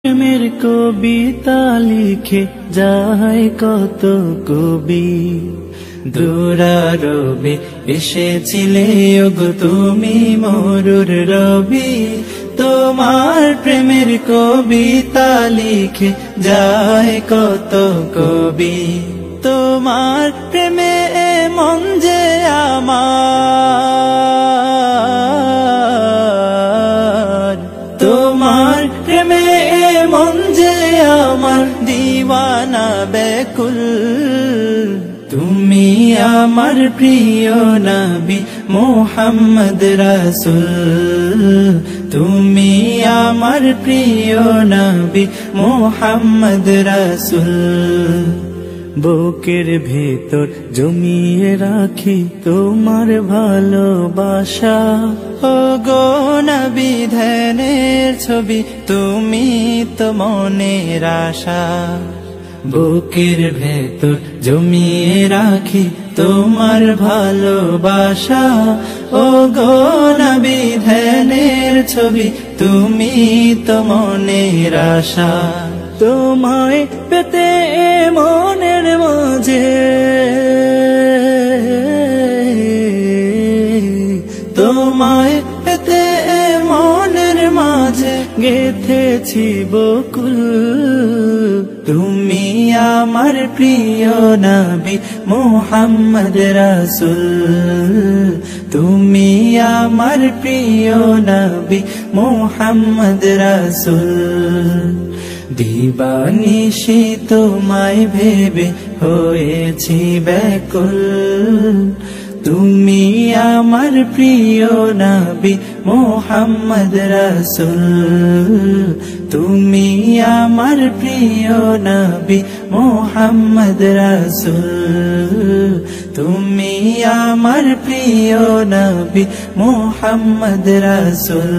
প্রেমের কবিতা লিখে যায় কত কবি, দুরারবে এসেছিলে ওগো তুমি মরুর রবি। তোমার প্রেমের কবিতা লিখে যায় কত কবি, তোমার প্রেমে মন যে আমার, তোমার প্রেমে মন যে আমার দিওয়ানা বেকুল। তুমি আমার প্রিয় নবী মুহাম্মদ রাসূল, তুমি আমার প্রিয় নবী মুহাম্মদ রাসূল। বুকের ভেতর জমিয়ে রাখি তোমার ভালোবাসা, ও গো নবী ধ্যানের ছবি তুমি তো মনের আশা। বুকের ভেতর জমিয়ে রাখি তোমার ভালোবাসা, ও গো নবী ধ্যানের ছবি তুমি তো মনের আশা। তোমায় পেতে মনের মাঝে, তোমায় পেতে মনের মাঝে গেথেছি বকুল। তুমি আমার প্রিয় নবী মুহাম্মদ রাসূল, তুমি আমার প্রিয় নবী মুহাম্মদ রাসূল। দিবানিশি তোমায় ভেবে হয়েছি ব্যাকুল, তুমি আমার প্রিয় নবী মুহাম্মদ রাসূল, তুমি আমার প্রিয় নবী মুহাম্মদ রাসূল, তুমি আমার প্রিয় নবী মুহাম্মদ রাসূল।